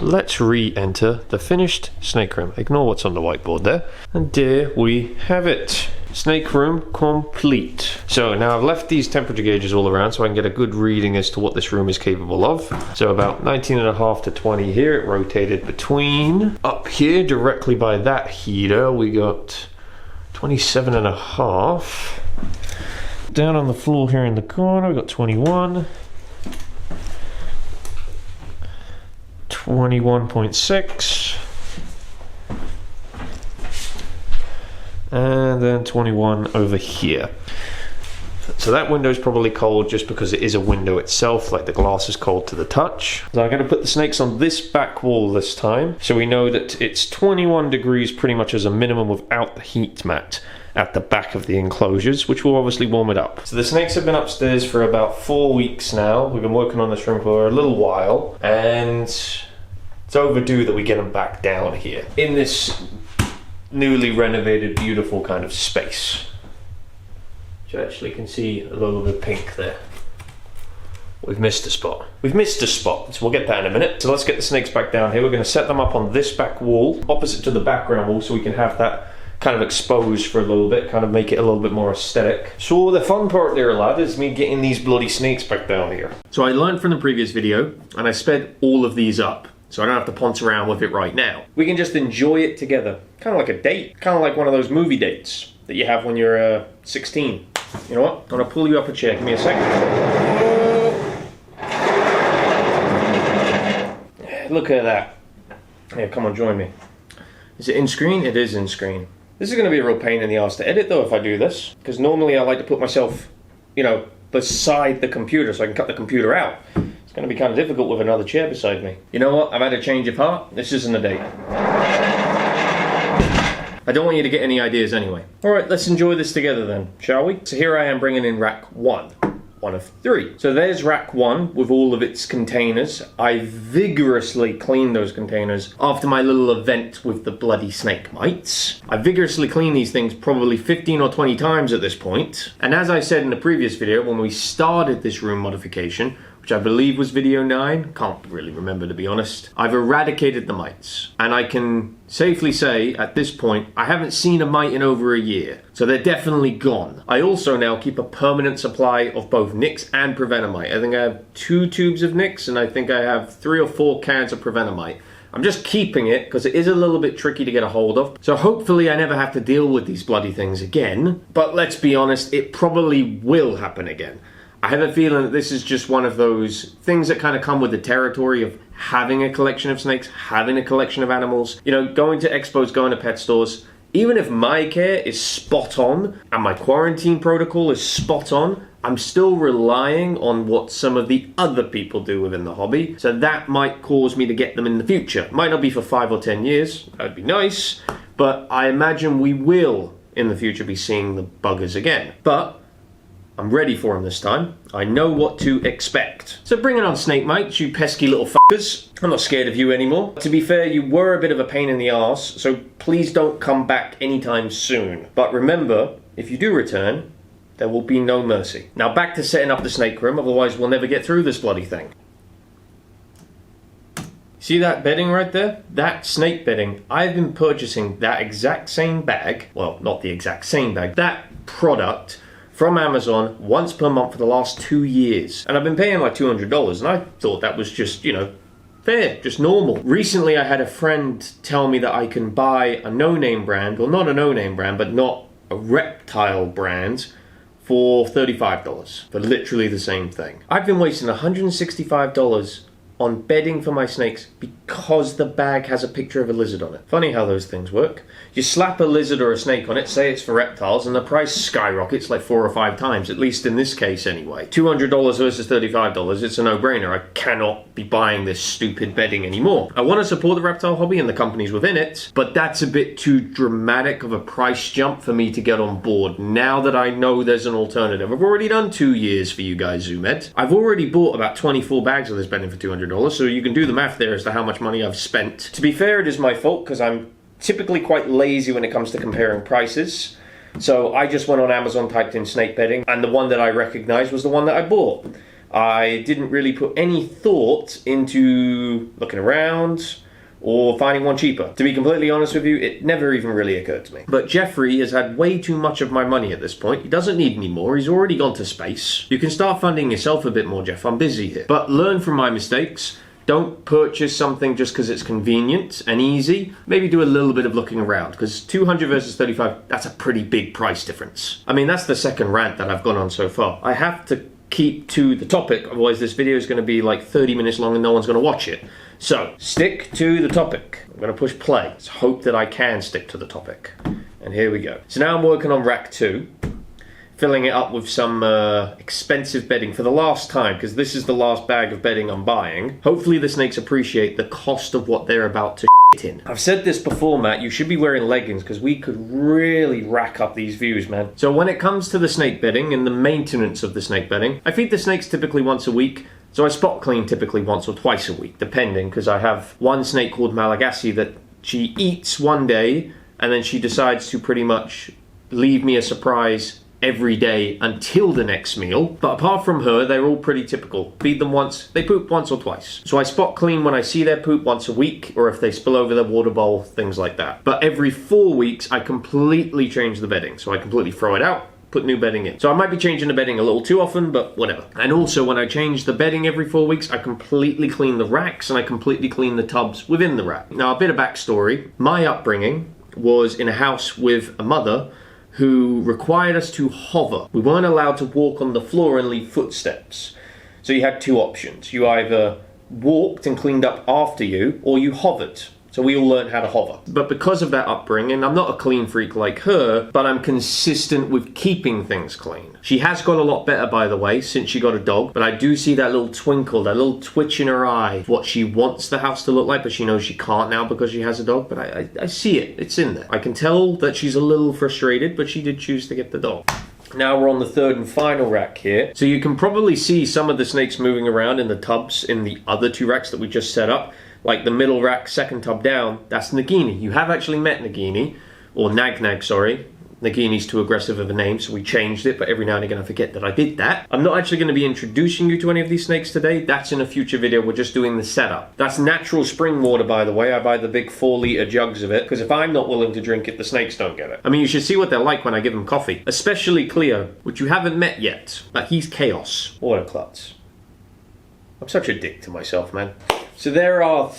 let's re-enter the finished snake room. Ignore what's on the whiteboard there. And there we have it. Snake room complete. So now I've left these temperature gauges all around so I can get a good reading as to what this room is capable of. So about 19.5 to 20 here. It rotated between. Up here directly by that heater we got 27.5. Down on the floor here in the corner we got 21. 21.6. And then 21 over here. So that window is probably cold just because it is a window itself, like the glass is cold to the touch. So I'm going to put the snakes on this back wall this time, so we know that it's 21 degrees pretty much as a minimum without the heat mat at the back of the enclosures, which will obviously warm it up. So the snakes have been upstairs for about 4 weeks now. We've been working on this room for a little while, and it's overdue that we get them back down here in this newly renovated, beautiful kind of space. You actually can see a little bit of pink there. We've missed a spot. We've missed a spot, so we'll get that in a minute. So let's get the snakes back down here. We're going to set them up on this back wall, opposite to the background wall, so we can have that kind of exposed for a little bit, kind of make it a little bit more aesthetic. So the fun part there, lad, is me getting these bloody snakes back down here. So I learned from the previous video, and I sped all of these up, so I don't have to ponce around with it right now. We can just enjoy it together. Kind of like a date. Kind of like one of those movie dates that you have when you're 16. You know what? I'm gonna pull you up a chair. Give me a second. Look at that. Yeah, come on, join me. Is it in screen? It is in screen. This is gonna be a real pain in the ass to edit though if I do this. Because normally I like to put myself, you know, beside the computer so I can cut the computer out. It's going to be kind of difficult with another chair beside me. You know what? I've had a change of heart. This isn't a date. I don't want you to get any ideas anyway. Alright, let's enjoy this together then, shall we? So here I am bringing in rack 1. One of 3. So there's rack 1 with all of its containers. I vigorously cleaned those containers after my little event with the bloody snake mites. I vigorously cleaned these things probably 15 or 20 times at this point. And as I said in the previous video, when we started this room modification, which I believe was video 9, can't really remember to be honest, I've eradicated the mites. And I can safely say, at this point, I haven't seen a mite in over a year. So they're definitely gone. I also now keep a permanent supply of both Nix and Prevenamite. I think I have 2 tubes of Nix, and I think I have 3 or 4 cans of Prevenamite. I'm just keeping it because it is a little bit tricky to get a hold of. So hopefully I never have to deal with these bloody things again. But let's be honest, it probably will happen again. I have a feeling that this is just one of those things that kind of come with the territory of having a collection of snakes, having a collection of animals. You know, going to expos, going to pet stores. Even if my care is spot on and my quarantine protocol is spot on, I'm still relying on what some of the other people do within the hobby. So that might cause me to get them in the future. Might not be for 5 or 10 years. That'd be nice. But I imagine we will in the future be seeing the buggers again. But I'm ready for them this time. I know what to expect. So bringing on snake mites, you pesky little fuckers. I'm not scared of you anymore. To be fair, you were a bit of a pain in the arse, so please don't come back anytime soon. But remember, if you do return, there will be no mercy. Now back to setting up the snake room, otherwise we'll never get through this bloody thing. See that bedding right there? That snake bedding. I've been purchasing that exact same bag, well, not the exact same bag, that product from Amazon once per month for the last 2 years. And I've been paying like $200, and I thought that was just, you know, fair, just normal. Recently I had a friend tell me that I can buy a no-name brand, well not a no-name brand, but not a reptile brand, for $35 for literally the same thing. I've been wasting $165 on bedding for my snakes because the bag has a picture of a lizard on it. Funny how those things work. You slap a lizard or a snake on it, say it's for reptiles, and the price skyrockets like 4 or 5 times, at least in this case anyway. $200 versus $35, it's a no-brainer. I cannot be buying this stupid bedding anymore. I want to support the reptile hobby and the companies within it, but that's a bit too dramatic of a price jump for me to get on board now that I know there's an alternative. I've already done 2 years for you guys, Zoomed. I've already bought about 24 bags of this bedding for $200, so you can do the math there as to how much money I've spent. To be fair, it is my fault because I'm typically quite lazy when it comes to comparing prices. So I just went on Amazon, typed in snake bedding, and the one that I recognized was the one that I bought. I didn't really put any thought into looking around or finding one cheaper. To be completely honest with you, it never even really occurred to me. But Jeffrey has had way too much of my money at this point. He doesn't need any more. He's already gone to space. You can start funding yourself a bit more, Jeff. I'm busy here. But learn from my mistakes. Don't purchase something just because it's convenient and easy. Maybe do a little bit of looking around, because 200 versus 35, that's a pretty big price difference. I mean, that's the second rant that I've gone on so far. I have to keep to the topic, otherwise this video is going to be like 30 minutes long and no one's going to watch it. So, stick to the topic. I'm going to push play. Let's hope that I can stick to the topic. And here we go. So now I'm working on rack 2. Filling it up with some expensive bedding for the last time, because this is the last bag of bedding I'm buying. Hopefully the snakes appreciate the cost of what they're about to shit in. I've said this before, Matt, you should be wearing leggings, because we could really rack up these views, man. So when it comes to the snake bedding and the maintenance of the snake bedding, I feed the snakes typically once a week. So I spot clean typically once or twice a week, depending, because I have one snake called Malagasy that she eats one day, and then she decides to pretty much leave me a surprise every day until the next meal. But apart from her, they're all pretty typical. Feed them once, they poop once or twice. So I spot clean when I see their poop once a week, or if they spill over their water bowl, things like that. But every 4 weeks, I completely change the bedding. So I completely throw it out, put new bedding in. So I might be changing the bedding a little too often, but whatever. And also when I change the bedding every 4 weeks, I completely clean the racks and I completely clean the tubs within the rack. Now a bit of backstory. My upbringing was in a house with a mother who required us to hover. We weren't allowed to walk on the floor and leave footsteps. So you had two options. You either walked and cleaned up after you, or you hovered. So we all learned how to hover. But because of that upbringing, I'm not a clean freak like her, but I'm consistent with keeping things clean. She has got a lot better, by the way, since she got a dog, but I do see that little twinkle, that little twitch in her eye, what she wants the house to look like, but she knows she can't now because she has a dog, but I see it, it's in there. I can tell that she's a little frustrated, but she did choose to get the dog. Now we're on the third and final rack here. So you can probably see some of the snakes moving around in the tubs in the other two racks that we just set up. Like the middle rack, second tub down, that's Nagini. You have actually met Nagini, or Nag, sorry. Nagini's too aggressive of a name, so we changed it, but every now and again I forget that I did that. I'm not actually going to be introducing you to any of these snakes today. That's in a future video. We're just doing the setup. That's natural spring water, by the way. I buy the big 4-litre jugs of it, because if I'm not willing to drink it, the snakes don't get it. I mean, you should see what they're like when I give them coffee. Especially Cleo, which you haven't met yet. But he's chaos. What a klutz. I'm such a dick to myself, man. So there are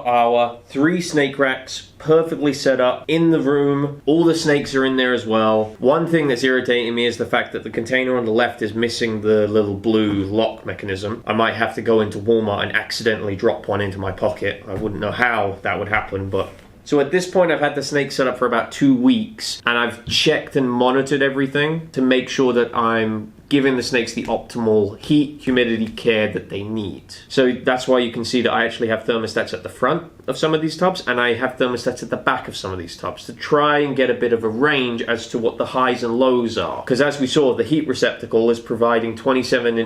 our 3 snake racks perfectly set up in the room. All the snakes are in there as well. One thing that's irritating me is the fact that the container on the left is missing the little blue lock mechanism. I might have to go into Walmart and accidentally drop one into my pocket. I wouldn't know how that would happen, but... So at this point I've had the snake set up for about 2 weeks, and I've checked and monitored everything to make sure that I'm giving the snakes the optimal heat, humidity care that they need. So that's why you can see that I actually have thermostats at the front of some of these tubs, and I have thermostats at the back of some of these tubs to try and get a bit of a range as to what the highs and lows are. Because as we saw, the heat receptacle is providing 27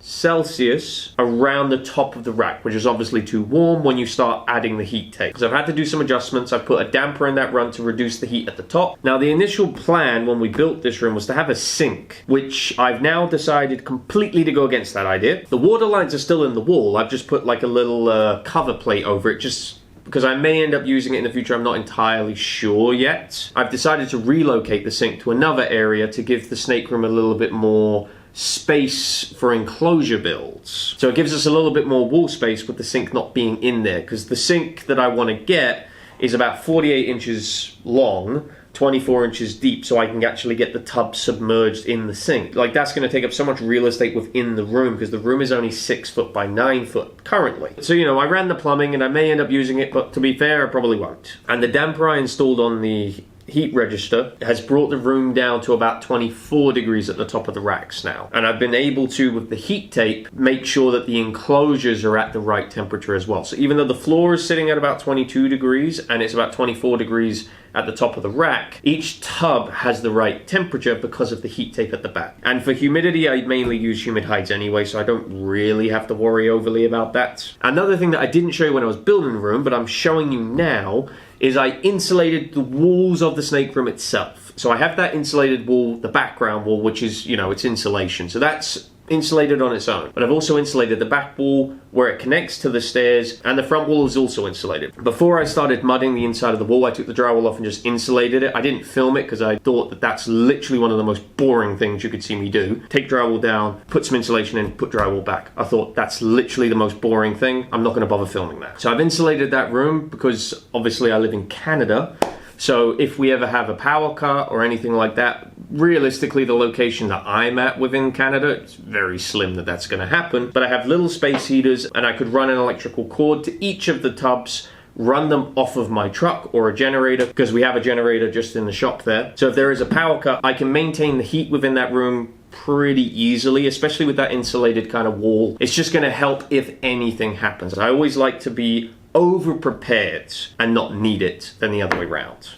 Celsius around the top of the rack, which is obviously too warm when you start adding the heat tape. So I've had to do some adjustments. I've put a damper in that run to reduce the heat at the top. Now the initial plan when we built this room was to have a sink, which I've now decided completely to go against that idea. The water lines are still in the wall. I've just put like a little cover plate over it, just because I may end up using it in the future. I'm not entirely sure yet. I've decided to relocate the sink to another area to give the snake room a little bit more space for enclosure builds. So it gives us a little bit more wall space with the sink not being in there, because the sink that I want to get is about 48 inches long, 24 inches deep, so I can actually get the tub submerged in the sink. Like, that's going to take up so much real estate within the room, because the room is only 6 foot by 9 foot currently. So, you know, I ran the plumbing and I may end up using it, but to be fair, I probably won't. And the damper I installed on the heat register has brought the room down to about 24 degrees at the top of the racks now. And I've been able to, with the heat tape, make sure that the enclosures are at the right temperature as well. So even though the floor is sitting at about 22 degrees and it's about 24 degrees at the top of the rack, each tub has the right temperature because of the heat tape at the back. And for humidity, I mainly use humid hides anyway, so I don't really have to worry overly about that. Another thing that I didn't show you when I was building the room, but I'm showing you now, is I insulated the walls of the snake room itself. So I have that insulated wall, the background wall, which is, you know, it's insulation. So that's insulated on its own. But I've also insulated the back wall where it connects to the stairs, and the front wall is also insulated. Before I started mudding the inside of the wall, I took the drywall off and just insulated it. I didn't film it because I thought that that's literally one of the most boring things you could see me do. Take drywall down, put some insulation in, put drywall back. I thought that's literally the most boring thing. I'm not going to bother filming that. So I've insulated that room because obviously I live in Canada. So if we ever have a power cut or anything like that, realistically the location that I'm at within Canada, it's very slim that that's going to happen. But I have little space heaters, and I could run an electrical cord to each of the tubs, run them off of my truck or a generator, because we have a generator just in the shop there. So if there is a power cut, I can maintain the heat within that room pretty easily, especially with that insulated kind of wall. It's just going to help if anything happens. I always like to be over prepared and not need it than the other way around.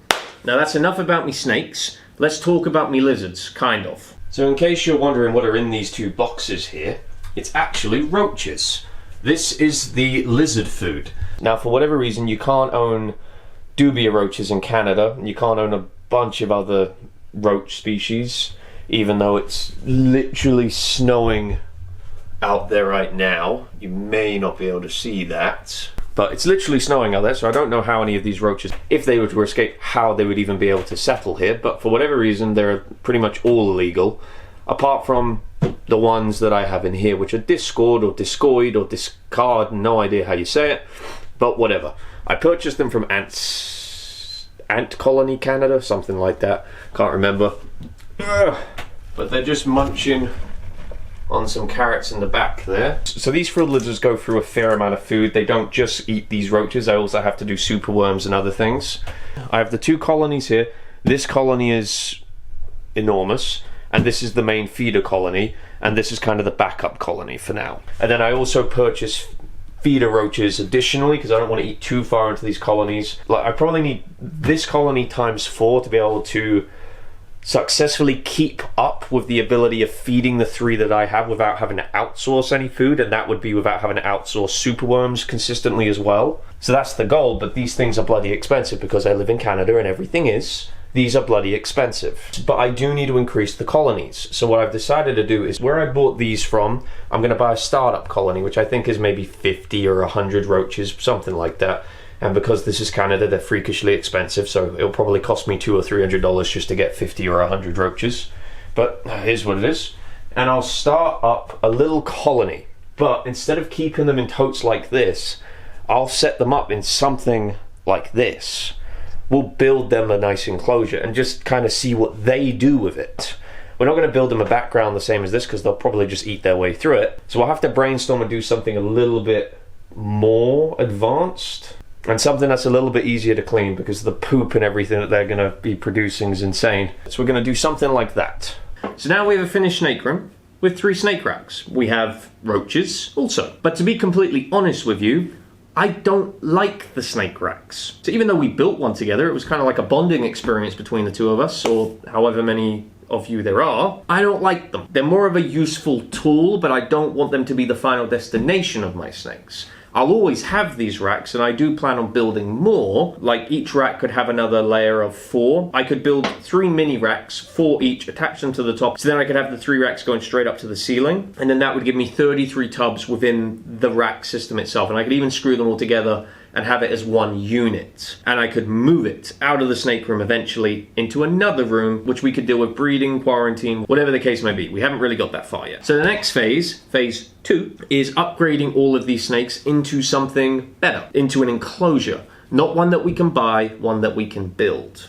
Now that's enough about me snakes. Let's talk about me lizards, kind of. So in case you're wondering what are in these two boxes here, it's actually roaches. This is the lizard food. Now for whatever reason you can't own dubia roaches in Canada, and you can't own a bunch of other roach species, even though it's literally snowing out there right now. You may not be able to see that, but it's literally snowing out there, so I don't know how any of these roaches, if they were to escape, how they would even be able to settle here. But for whatever reason, they're pretty much all illegal, apart from the ones that I have in here, which are discord or discoid or discard, no idea how you say it, but whatever. I purchased them from Ant Colony Canada, something like that, can't remember. But they're just munching on some carrots in the back there. So these frilled lizards go through a fair amount of food. They don't just eat these roaches, I also have to do superworms and other things. I have the two colonies here. This colony is enormous, and this is the main feeder colony, and this is kind of the backup colony for now. And then I also purchased feeder roaches additionally, because I don't want to eat too far into these colonies. Like, I probably need this colony times 4 to be able to successfully keep up with the ability of feeding the 3 that I have without having to outsource any food, and that would be without having to outsource superworms consistently as well. So that's the goal, but these things are bloody expensive because I live in Canada and everything is. These are bloody expensive. But I do need to increase the colonies. So what I've decided to do is, where I bought these from, I'm going to buy a startup colony, which I think is maybe 50 or 100 roaches, something like that. And because this is Canada, they're freakishly expensive, so it'll probably cost me $200 or $300 just to get 50 or 100 roaches. But here's what it is. And I'll start up a little colony. But instead of keeping them in totes like this, I'll set them up in something like this. We'll build them a nice enclosure and just kind of see what they do with it. We're not going to build them a background the same as this because they'll probably just eat their way through it. So we'll have to brainstorm and do something a little bit more advanced. And something that's a little bit easier to clean, because the poop and everything that they're going to be producing is insane. So we're going to do something like that. So now we have a finished snake room with 3 snake racks. We have roaches also. But to be completely honest with you, I don't like the snake racks. So even though we built one together, it was kind of like a bonding experience between the two of us, or however many of you there are. I don't like them. They're more of a useful tool, but I don't want them to be the final destination of my snakes. I'll always have these racks, and I do plan on building more. Like, each rack could have another layer of 4. I could build 3 mini racks, 4 each, attach them to the top, so then I could have the 3 racks going straight up to the ceiling, and then that would give me 33 tubs within the rack system itself, and I could even screw them all together and have it as one unit. And I could move it out of the snake room eventually into another room, which we could deal with breeding, quarantine, whatever the case may be. We haven't really got that far yet. So the next phase, phase 2, is upgrading all of these snakes into something better, into an enclosure. Not one that we can buy, one that we can build.